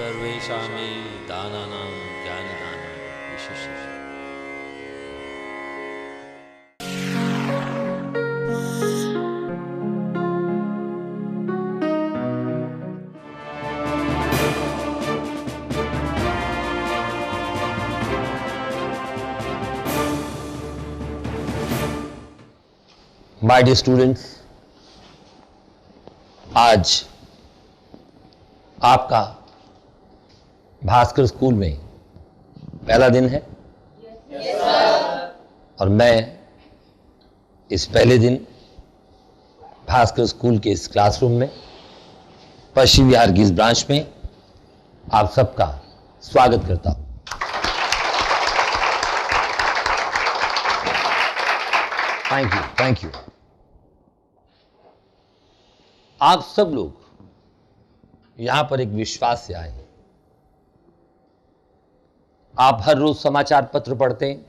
सर्वेषामे दानानां ज्ञानदानं विशिष्य। My dear students, आज आपका भास्कर स्कूल में पहला दिन है। और मैं इस पहले दिन भास्कर स्कूल के इस क्लासरूम में पश्चिम बिहार की इस ब्रांच में आप सबका स्वागत करता हूं। Thank you. आप सब लोग यहां पर एक विश्वास से आए हैं। आप हर रोज समाचार पत्र पढ़ते हैं,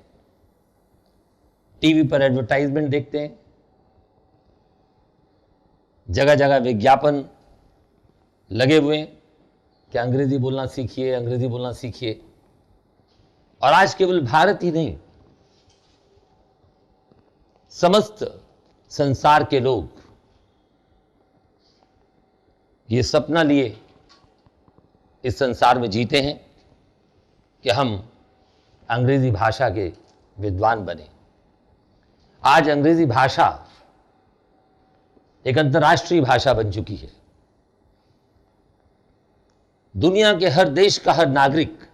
टीवी पर एडवर्टाइजमेंट देखते हैं, जगह जगह विज्ञापन लगे हुए हैं कि अंग्रेजी बोलना सीखिए, अंग्रेजी बोलना सीखिए। और आज केवल भारत ही नहीं, समस्त संसार के लोग ये सपना लिए इस संसार में जीते हैं कि हम अंग्रेजी भाषा के विद्वान बने। आज अंग्रेजी भाषा एक अंतर्राष्ट्रीय भाषा बन चुकी है। दुनिया के हर देश का हर नागरिक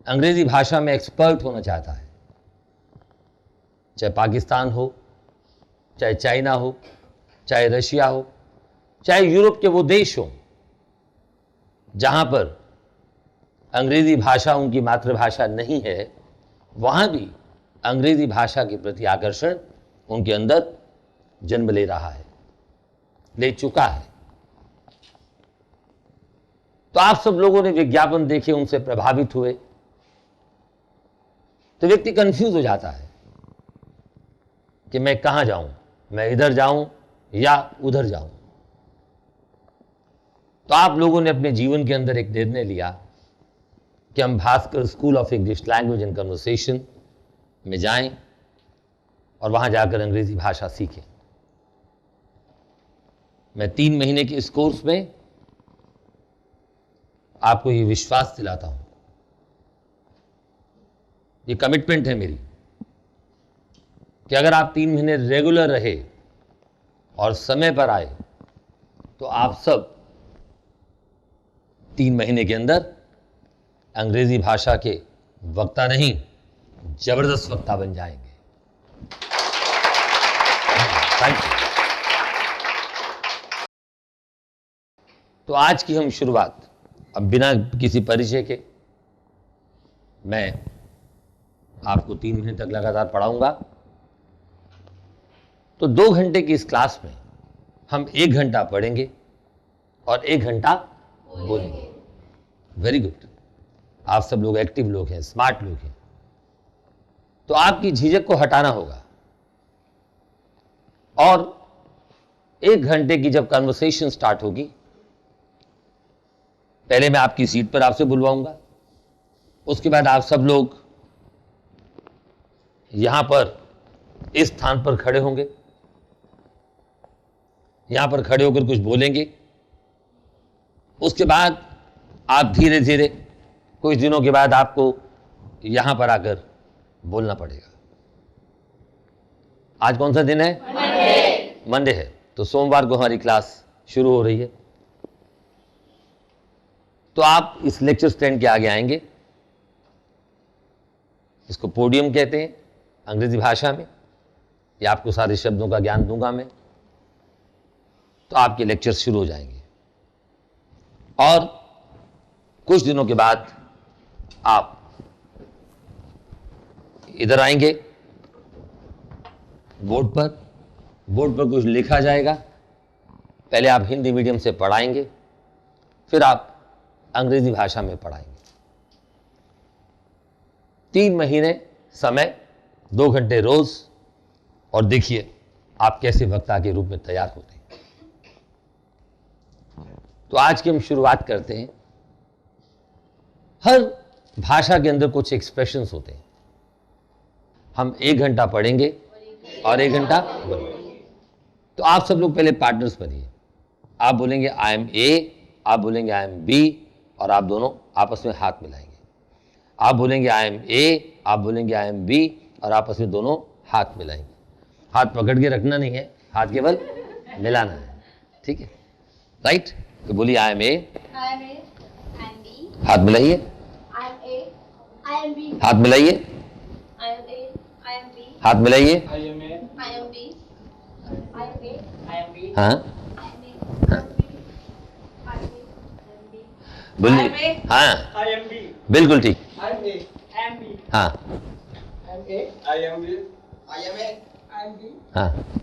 अंग्रेजी भाषा में एक्सपर्ट होना चाहता है, चाहे पाकिस्तान हो, चाहे चाइना हो, चाहे रशिया हो, चाहे यूरोप के वो देश हो जहां पर अंग्रेजी भाषा उनकी मातृभाषा नहीं है, वहां भी अंग्रेजी भाषा के प्रति आकर्षण उनके अंदर जन्म ले रहा है, ले चुका है। तो आप सब लोगों ने विज्ञापन देखे, उनसे प्रभावित हुए, तो व्यक्ति कंफ्यूज हो जाता है कि मैं कहां जाऊं, मैं इधर जाऊं या उधर जाऊं। तो आप लोगों ने अपने जीवन के अंदर एक निर्णय लिया कि हम Bhaskar school of English language and conversation में जाएं और वहां जाकर अंग्रेजी भाषा सीखें। मैं 3 महीने के इस कोर्स में आपको ये विश्वास दिलाता हूं, ये कमिटमेंट है मेरी कि अगर आप 3 महीने रेगुलर रहे और समय पर आए तो आप सब 3 महीने के अंदर अंग्रेजी भाषा के वक्ता नहीं, जबरदस्त वक्ता बन जाएंगे। Thank you. तो आज की हम शुरुआत अब बिना किसी परिचय के, मैं आपको 3 महीने तक लगातार पढ़ाऊंगा। तो 2 घंटे की इस क्लास में हम 1 घंटा पढ़ेंगे और 1 घंटा बोलेंगे। Very good. आप सब लोग एक्टिव लोग हैं, स्मार्ट लोग हैं। तो आपकी झिझक को हटाना होगा और 1 घंटे की जब कन्वर्सेशन स्टार्ट होगी, पहले मैं आपकी सीट पर आपसे बुलवाऊंगा, उसके बाद आप सब लोग यहां पर इस स्थान पर खड़े होंगे, यहां पर खड़े होकर कुछ बोलेंगे। उसके बाद आप धीरे धीरे कुछ दिनों के बाद आपको यहां पर आकर बोलना पड़ेगा। आज कौन सा दिन है? मंडे है। तो सोमवार को हमारी क्लास शुरू हो रही है। तो आप इस लेक्चर स्टैंड के आगे आएंगे, इसको पोडियम कहते हैं अंग्रेजी भाषा में। ये आपको सारे शब्दों का ज्ञान दूंगा मैं। तो आपके लेक्चर शुरू हो जाएंगे और कुछ दिनों के बाद आप इधर आएंगे, बोर्ड पर कुछ लिखा जाएगा। पहले आप हिंदी मीडियम से पढ़ाएंगे, फिर आप अंग्रेजी भाषा में पढ़ाएंगे। 3 महीने समय, 2 घंटे रोज, और देखिए आप कैसे वक्ता के रूप में तैयार होते हैं। तो आज की हम शुरुआत करते हैं हर भाषा के अंदर कुछ एक्सप्रेशंस होते हैं। हम 1 घंटा पढ़ेंगे और 1 घंटा बोलेंगे। तो आप सब लोग पहले पार्टनर्स बनिए। आप बोलेंगे आई एम ए, आप बोलेंगे आई एम बी, और आप दोनों आपस में हाथ मिलाएंगे। आप बोलेंगे आई एम ए, आप बोलेंगे आई एम बी, और आपस में दोनों हाथ मिलाएंगे। हाथ पकड़ के रखना नहीं है, हाथ केवल मिलाना है, ठीक है, राइट। तो बोलिए आई एम ए, हाथ मिलाइए, हाथ मिलाइए, हाथ मिलाइए, हाँ बोलिए, हाँ बिल्कुल ठीक, हाँ हाँ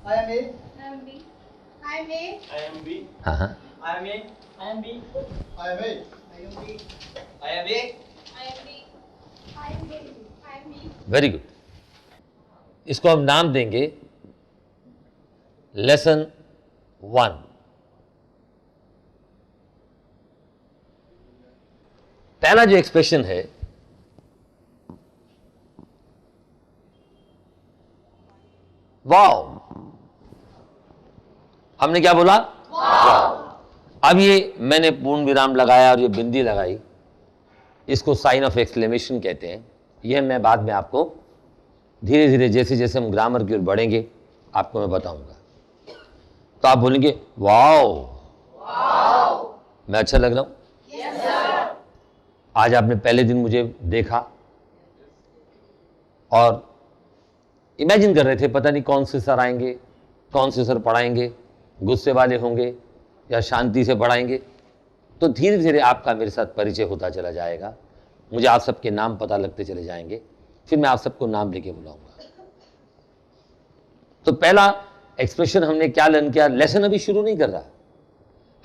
हाँ हाँ वेरी गुड। इसको हम नाम देंगे लेसन 1। पहला जो एक्सप्रेशन है वाओ, हमने क्या बोला? वाओ। अब ये मैंने पूर्ण विराम लगाया और ये बिंदी लगाई, इसको साइन ऑफ एक्सक्लेमेशन कहते हैं। यह मैं बाद में आपको धीरे धीरे जैसे जैसे हम ग्रामर की ओर बढ़ेंगे आपको मैं बताऊंगा। तो आप बोलेंगे वाओ, मैं अच्छा लग रहा हूं? आज आपने पहले दिन मुझे देखा और इमेजिन कर रहे थे पता नहीं कौन से सर आएंगे, कौन से सर पढ़ाएंगे, गुस्से वाले होंगे या शांति से पढ़ाएंगे। तो धीरे धीरे आपका मेरे साथ परिचय होता चला जाएगा, मुझे आप सबके नाम पता लगते चले जाएंगे, फिर मैं आप सबको नाम लेके बुलाऊंगा। तो पहला एक्सप्रेशन हमने क्या लर्न किया? लेसन अभी शुरू नहीं कर रहा,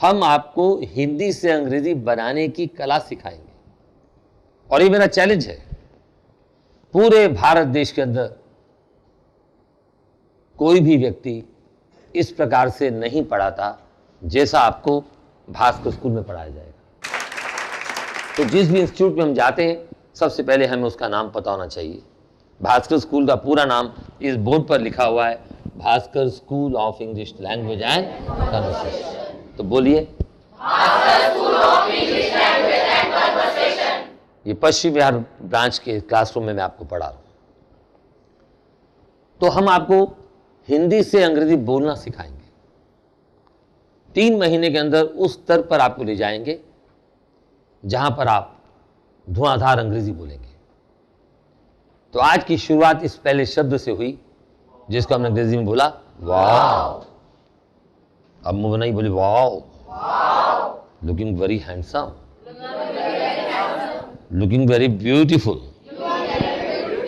हम आपको हिंदी से अंग्रेजी बनाने की कला सिखाएंगे। और ये मेरा चैलेंज है, पूरे भारत देश के अंदर कोई भी व्यक्ति इस प्रकार से नहीं पढ़ाता जैसा आपको भास्कर स्कूल में पढ़ाया जाएगा। तो जिस भी इंस्टीट्यूट में हम जाते हैं सबसे पहले हमें उसका नाम पता होना चाहिए। भास्कर स्कूल का पूरा नाम इस बोर्ड पर लिखा हुआ है, Bhaskar school of English language and conversation. तो बोलिए, ये पश्चिम बिहार ब्रांच के क्लासरूम में मैं आपको पढ़ा रहा हूं। तो हम आपको हिंदी से अंग्रेजी बोलना सिखाएंगे। 3 महीने के अंदर उस स्तर पर आपको ले जाएंगे जहां पर आप धुआंधार अंग्रेजी बोलेंगे। तो आज की शुरुआत इस पहले शब्द से हुई जिसको हमने अंग्रेजी में बोला वाओ। अब मुंह नहीं बोली wow, looking very handsome, looking very beautiful.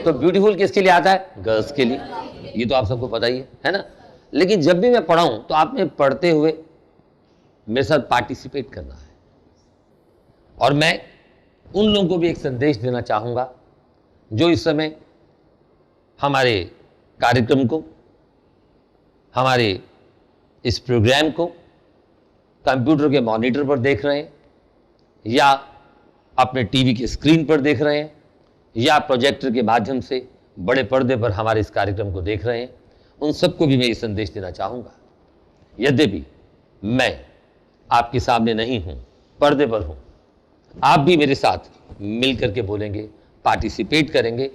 तो ब्यूटीफुल किसके लिए आता है? गर्ल्स के लिए, ये तो आप सबको पता ही है ना। लेकिन जब भी मैं पढ़ाऊं तो आपने पढ़ते हुए मेरे साथ पार्टिसिपेट करना है। और मैं उन लोगों को भी एक संदेश देना चाहूंगा जो इस समय हमारे कार्यक्रम को, हमारे इस प्रोग्राम को कंप्यूटर के मॉनिटर पर देख रहे हैं या अपने टीवी के स्क्रीन पर देख रहे हैं या प्रोजेक्टर के माध्यम से बड़े पर्दे पर हमारे इस कार्यक्रम को देख रहे हैं, उन सबको भी मैं ये संदेश देना चाहूँगा। यद्यपि मैं आपके सामने नहीं हूँ, पर्दे पर हूँ, आप भी मेरे साथ मिल करके बोलेंगे, पार्टिसिपेट करेंगे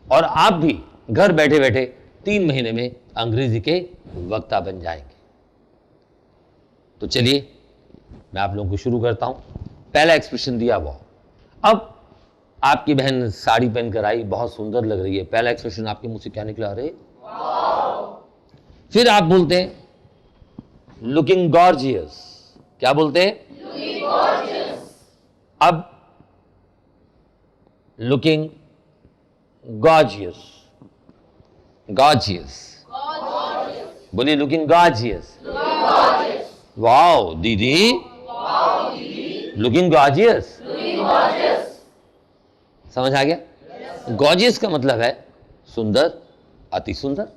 और आप भी घर बैठे बैठे 3 महीने में अंग्रेजी के वक्ता बन जाएंगे। तो चलिए मैं आप लोगों को शुरू करता हूँ। पहला एक्सप्रेशन दिया वो। अब आपकी बहन साड़ी पहनकर आई, बहुत सुंदर लग रही है। पहला एक्सप्रेशन आपके मुंह से क्या निकला? अरे फिर आप बोलते हैं लुकिंग गॉर्जियस। क्या बोलते हैं? अब लुकिंग गॉर्जियस, गॉर्जियस बोलिए, लुकिंग गॉर्जियस। वाओ दीदी, लुकिंग गॉर्जियस। समझ आ गया? गॉर्जियस का मतलब है सुंदर, अति सुंदर,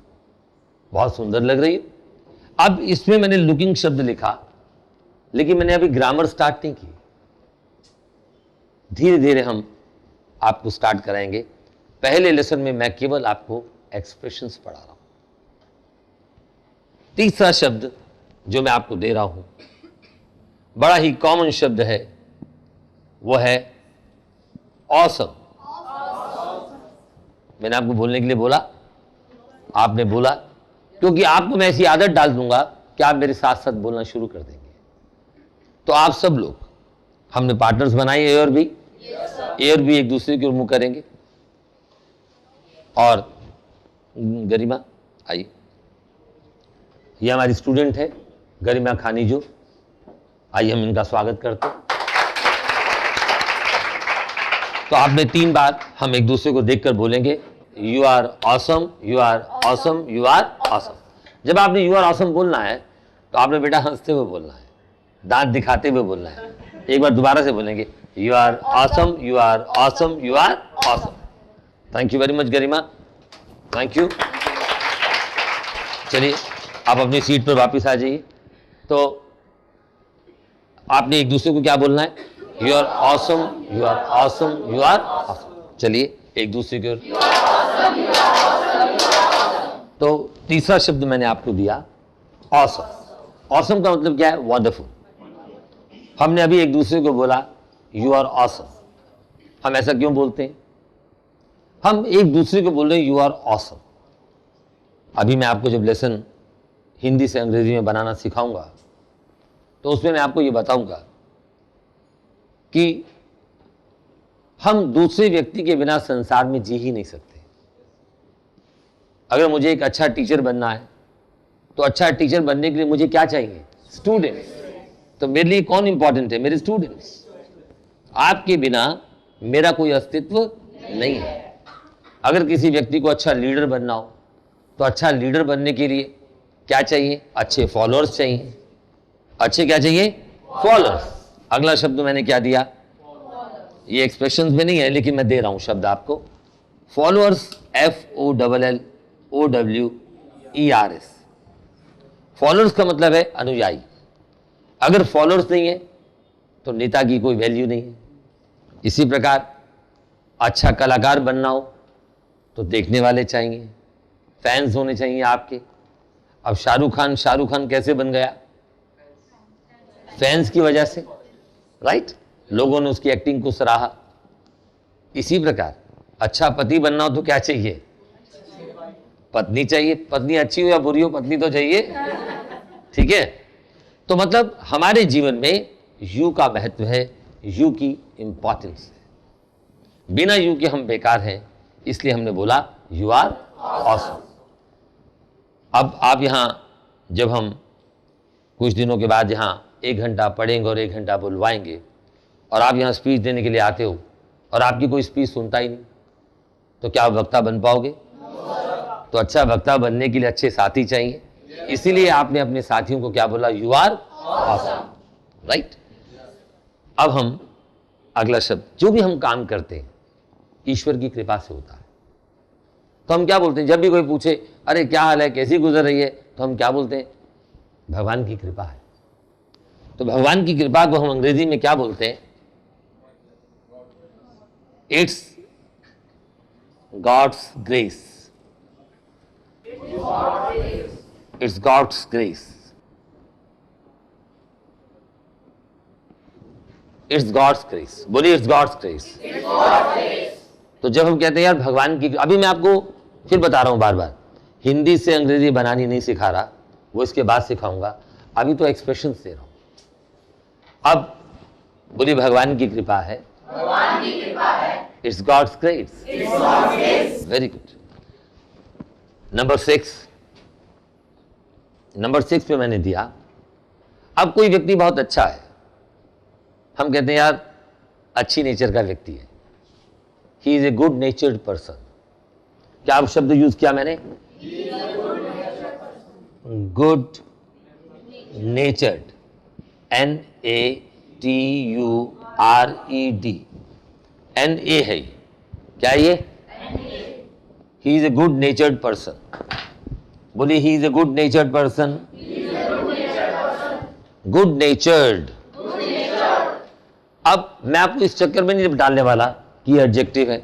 बहुत सुंदर लग रही है। अब इसमें मैंने लुकिंग शब्द लिखा, लेकिन मैंने अभी ग्रामर स्टार्ट नहीं की। धीरे धीरे हम आपको स्टार्ट कराएंगे। पहले लेसन में मैं केवल आपको एक्सप्रेशंस पढ़ा रहा हूं। तीसरा शब्द जो मैं आपको दे रहा हूं बड़ा ही कॉमन शब्द है, वो है ऑसम। मैंने आपको बोलने के लिए बोला, आपने बोला, क्योंकि आपको मैं ऐसी आदत डाल दूंगा कि आप मेरे साथ साथ बोलना शुरू कर देंगे। तो आप सब लोग, हमने पार्टनर्स बनाए ए और बी, ए और बी एक दूसरे की ओर मुंह करेंगे। और गरिमा आइए, ये हमारी स्टूडेंट है गरिमा खानीजो, आइए हम इनका स्वागत करते हैं। तो आपने 3 बार हम एक दूसरे को देखकर बोलेंगे you are awesome, you are awesome, you are awesome. जब आपने यू आर ऑसम बोलना है तो आपने बेटा हंसते हुए बोलना है, दांत दिखाते हुए बोलना है। एक बार दोबारा से बोलेंगे you are awesome, you are awesome, you are awesome. Thank you very much Garima, thank you. चलिए आप अपनी सीट पर वापस आ जाइए। तो आपने एक दूसरे को क्या बोलना है, you are awesome, you are awesome, you are awesome. चलिए एक दूसरे के ओर। तो तीसरा शब्द मैंने आपको दिया ऑसम। ऑसम का मतलब क्या है, वंडरफुल। हमने अभी एक दूसरे को बोला यू आर ऑसम। हम ऐसा क्यों बोलते हैं, हम एक दूसरे को बोल रहे हैं यू आर ऑसम। अभी मैं आपको जब लेसन हिंदी से अंग्रेजी में बनाना सिखाऊंगा तो उसमें मैं आपको ये बताऊंगा कि हम दूसरे व्यक्ति के बिना संसार में जी ही नहीं सकते। अगर मुझे एक अच्छा टीचर बनना है तो अच्छा टीचर बनने के लिए मुझे क्या चाहिए, स्टूडेंट्स। तो मेरे लिए कौन इंपॉर्टेंट है, मेरे स्टूडेंट्स। आपके बिना मेरा कोई अस्तित्व नहीं है। अगर किसी व्यक्ति को अच्छा लीडर बनना हो तो अच्छा लीडर बनने के लिए क्या चाहिए, अच्छे फॉलोअर्स चाहिए। अच्छे क्या चाहिए, फॉलोअर्स। अगला शब्द मैंने क्या दिया, ये एक्सप्रेशंस में नहीं है लेकिन मैं दे रहा हूं शब्द आपको, फॉलोअर्स, FOLLOWERS। फॉलोअर्स का मतलब है अनुयायी। अगर फॉलोअर्स नहीं है तो नेता की कोई वैल्यू नहीं है। इसी प्रकार अच्छा कलाकार बनना हो तो देखने वाले चाहिए, फैंस होने चाहिए आपके। अब शाहरुख खान कैसे बन गया, फैंस की वजह से, राइट। लोगों ने उसकी एक्टिंग को सराहा। इसी प्रकार अच्छा पति बनना हो तो क्या चाहिए, पत्नी चाहिए। पत्नी अच्छी हो या बुरी हो, पत्नी तो चाहिए, ठीक है। तो मतलब हमारे जीवन में यू का महत्व है, यू की इंपॉर्टेंस है। बिना यू के हम बेकार हैं, इसलिए हमने बोला यू आर ऑसम। अब आप यहां, जब हम कुछ दिनों के बाद यहां 1 घंटा पढ़ेंगे और 1 घंटा बुलवाएंगे और आप यहां स्पीच देने के लिए आते हो और आपकी कोई स्पीच सुनता ही नहीं, तो क्या आप वक्ता बन पाओगे? तो अच्छा वक्ता बनने के लिए अच्छे साथी चाहिए। इसीलिए आपने अपने साथियों को क्या बोला, यू आर ऑसम, राइट। अब हम अगला शब्द, जो भी हम काम करते हैं ईश्वर की कृपा से होता है। तो हम क्या बोलते हैं, जब भी कोई पूछे अरे क्या हाल है, कैसी गुजर रही है, तो हम क्या बोलते हैं, भगवान की कृपा है। तो भगवान की कृपा को हम अंग्रेजी में क्या बोलते हैं, it's God's grace. It's God's grace. It's God's grace. बोलिए इट्स गॉड्स ग्रेस। तो जब हम कहते हैं यार भगवान की, अभी मैं आपको फिर बता रहा हूं बार बार, हिंदी से अंग्रेजी बनानी नहीं सिखा रहा, वो इसके बाद सिखाऊंगा। अभी तो एक्सप्रेशन दे रहा हूं। अब बोलिए भगवान की कृपा है, भगवान की कृपा है। It's God's grace. Very good. Number 6 पे मैंने दिया, अब कोई व्यक्ति बहुत अच्छा है, हम कहते हैं यार अच्छी नेचर का व्यक्ति है, ही is a good natured person. क्या आप शब्द यूज किया मैंने, गुड नेचर्ड, NATURED, NA है क्या ये, he is a good natured person. बोलिए he is a good natured person. Good natured. अब मैं आपको इस चक्कर में नहीं डालने वाला की एडजेक्टिव है,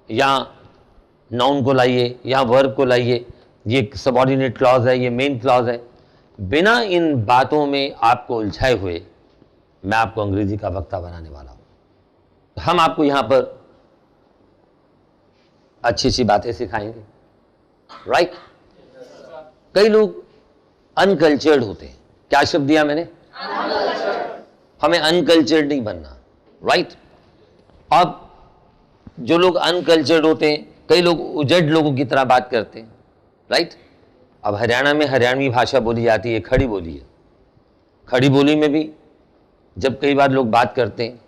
या नाउन को लाइए, या वर्ब को लाइए, ये सबऑर्डिनेट क्लॉज है, ये मेन क्लॉज है। बिना इन बातों में आपको उलझाए हुए मैं आपको अंग्रेजी का वक्ता बनाने वाला हूं। हम आपको यहां पर अच्छी अच्छी बातें सिखाएंगे, राइट। कई लोग अनकल्चर्ड होते हैं। क्या शब्द दिया मैंने? हमें अनकल्चर्ड नहीं बनना, राइट। अब जो लोग अनकल्चर्ड होते हैं, कई लोग उजड़ लोगों की तरह बात करते हैं, राइट। अब हरियाणा में हरियाणवी भाषा बोली जाती है, खड़ी बोली है। खड़ी बोली में भी जब कई बार लोग बात करते हैं,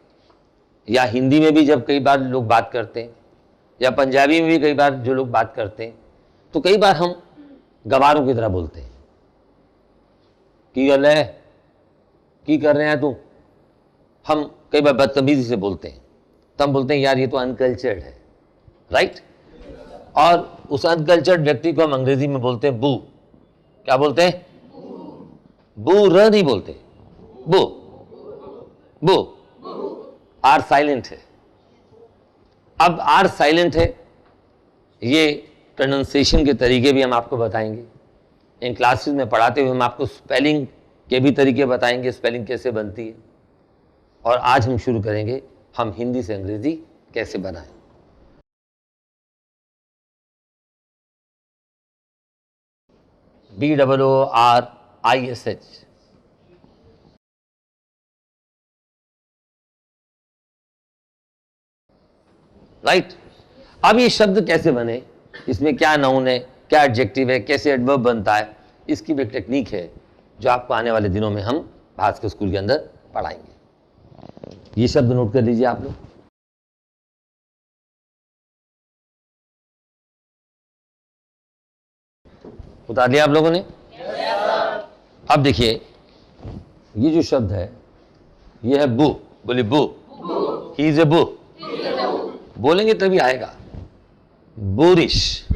या हिंदी में भी जब कई बार लोग बात करते हैं, या पंजाबी में भी कई बार जो लोग बात करते हैं, तो कई बार हम गवारों की तरह बोलते हैं। की गल है, की कर रहे हैं तू। हम कई बार बदतमीजी से बोलते हैं, तो हम बोलते हैं यार ये तो अनकल्चर्ड है, राइट। और उस अनकल्चर्ड व्यक्ति को हम अंग्रेजी में बोलते हैं बू। क्या बोलते हैं? बू। र नहीं बोलते, बू। बू आर साइलेंट है। अब आर साइलेंट है, ये प्रोनाउंसिएशन के तरीके भी हम आपको बताएंगे। इन क्लासेस में पढ़ाते हुए हम आपको स्पेलिंग के भी तरीके बताएंगे, स्पेलिंग कैसे बनती है। और आज हम शुरू करेंगे हम हिंदी से अंग्रेजी कैसे बनाएं। BOORISH, right. अब ये शब्द कैसे बने, इसमें क्या नाउन है, क्या एडजेक्टिव है, कैसे एडवर्ब बनता है, इसकी भी एक टेक्निक है जो आपको आने वाले दिनों में हम भास्कर स्कूल के अंदर पढ़ाएंगे। ये शब्द नोट कर लीजिए आप लोग। उतार लिया आप लोगों ने? अब देखिए ये जो शब्द है ये है बू। बोलिए बू। ही इज ए बू। बोलेंगे तभी आएगा। बोरिश।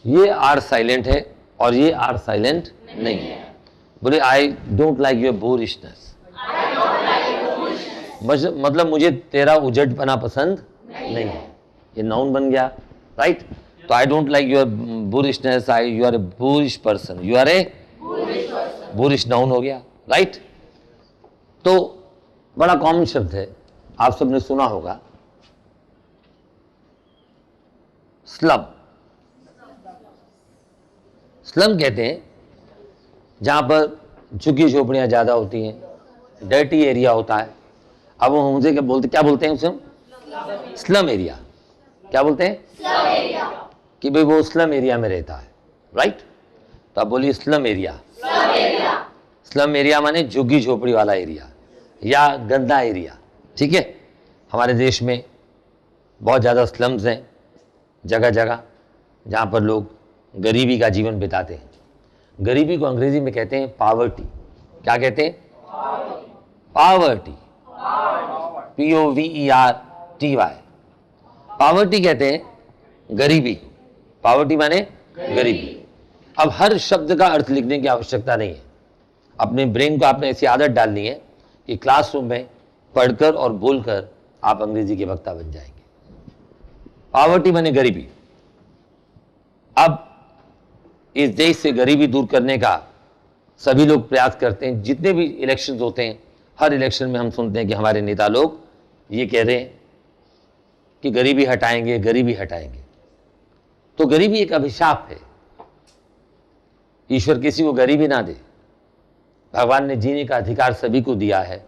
ये आर साइलेंट है और ये आर साइलेंट नहीं है। बोले आई डोंट लाइक योर बोरिशनेस। मतलब मुझे तेरा उजड़पना पसंद नहीं है। ये नाउन बन गया, राइट। तो I don't like your borishness, you are a borish person, you are a borish noun हो गया, राइट। तो बड़ा कॉमन शब्द है, आप सबने सुना होगा, स्लम। स्लम कहते हैं जहां पर झुग्गी झोपड़ियां ज्यादा होती हैं, डर्टी एरिया होता है। अब वो मुझे क्या बोलते हैं उसे? Slum area. क्या बोलते हैं? Slum area. कि भाई वो स्लम एरिया में रहता है, राइट। तो आप बोलिए स्लम एरिया। स्लम एरिया माने झुग्गी झोपड़ी वाला एरिया या गंदा एरिया, ठीक है। हमारे देश में बहुत ज़्यादा स्लम्स हैं जगह जगह, जहाँ पर लोग गरीबी का जीवन बिताते हैं। गरीबी को अंग्रेजी में कहते हैं पावर्टी। क्या कहते हैं? पावर्टी। POVERTY। पावर्टी कहते हैं गरीबी। पावर्टी माने गरीबी। अब हर शब्द का अर्थ लिखने की आवश्यकता नहीं है। अपने ब्रेन को आपने ऐसी आदत डालनी है कि क्लासरूम में पढ़कर और बोलकर आप अंग्रेजी के वक्ता बन जाएंगे। पावर्टी माने गरीबी। अब इस देश से गरीबी दूर करने का सभी लोग प्रयास करते हैं। जितने भी इलेक्शंस होते हैं, हर इलेक्शन में हम सुनते हैं कि हमारे नेता लोग ये कह रहे हैं कि गरीबी हटाएंगे, गरीबी हटाएंगे। तो गरीबी एक अभिशाप है। ईश्वर किसी को गरीबी ना दे। भगवान ने जीने का अधिकार सभी को दिया है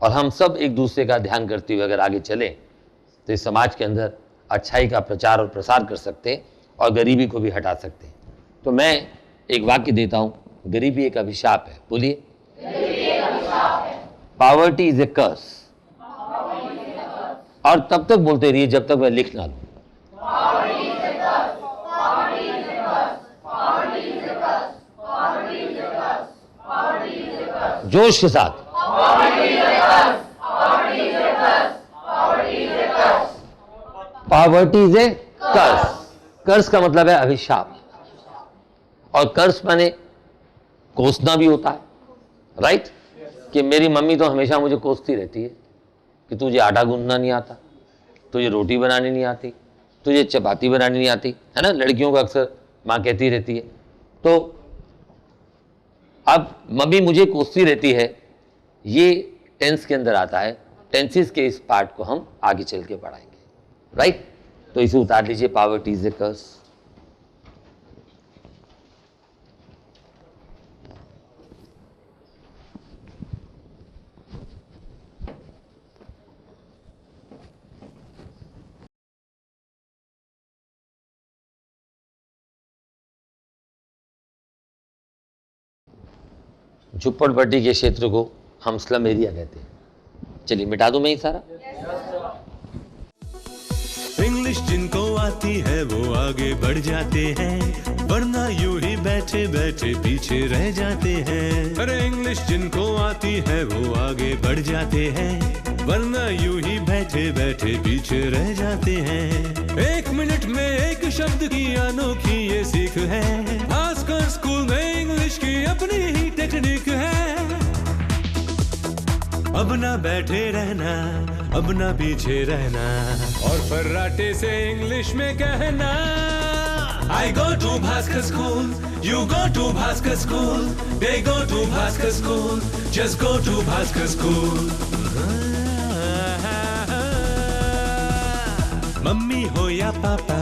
और हम सब एक दूसरे का ध्यान करते हुए अगर आगे चलें तो इस समाज के अंदर अच्छाई का प्रचार और प्रसार कर सकते हैं और गरीबी को भी हटा सकते हैं। तो मैं एक वाक्य देता हूं, गरीबी एक अभिशाप है। बोलिए, पावर्टी इज ए कर्स। और तब तक बोलते रहिए जब तक मैं लिख ना लूं। जोश के साथ, पावर्टी इज ए कर्स। कर्स का मतलब है अभिशाप। और कर्स माने कोसना भी होता है, राइट। कि मेरी मम्मी तो हमेशा मुझे कोसती रहती है कि तुझे आटा गूंदना नहीं आता, तुझे रोटी बनानी नहीं आती, तुझे चपाती बनानी नहीं आती, है ना, लड़कियों को अक्सर माँ कहती रहती है। तो अब मम्मी मुझे कोसती रहती है, ये टेंस के अंदर आता है। टेंसेस के इस पार्ट को हम आगे चल के पढ़ाएंगे, राइट। तो इसे उतार लीजिए, पॉवर्टी इज ए कर्स। झुप्पड़पट्टी के क्षेत्र को हम स्लम एरिया कहते हैं। चलिए मिटा दूं मैं ये सारा। इंग्लिश जिनको आती है वो आगे बढ़ जाते हैं, वरना यूं ही बैठे बैठे पीछे रह जाते हैं। अरे इंग्लिश जिनको आती है वो आगे बढ़ जाते हैं, वरना यूं ही बैठे बैठे पीछे रह जाते हैं। 1 मिनट में एक शब्द की अनोखी ये सीख है, आजकल स्कूल में इंग्लिश की अपनी ही टेक्निक है। अब ना बैठे रहना, अब ना पीछे रहना, और फर्राटे से इंग्लिश में कहना। I go to Bhaskar school, you go to Bhaskar school, they go to Bhaskar school, just go to Bhaskar school. Mummy हो या पापा,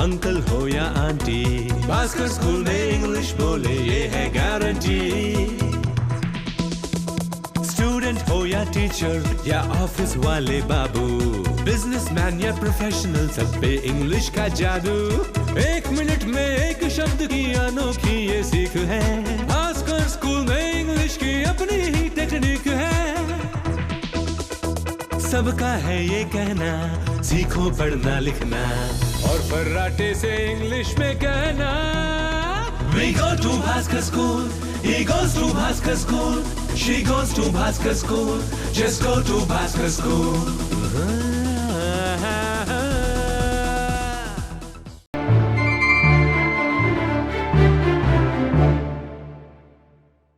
अंकल हो या आंटी, भास्कर स्कूल में इंग्लिश बोले ये है गारंटी। स्टूडेंट हो या टीचर या ऑफिस वाले बाबू, बिजनेसमैन या प्रोफेशनल, सब पे इंग्लिश का जादू। 1 मिनट में एक शब्द की अनोखी ये सीख है, आजकल स्कूल में इंग्लिश की अपनी ही टेक्निक है। सबका है ये कहना, सीखो पढ़ना लिखना, और फर्राटे से इंग्लिश में कहना। We go to Bhaskar school, he goes to Bhaskar school, she goes to Bhaskar school, just go to Bhaskar school.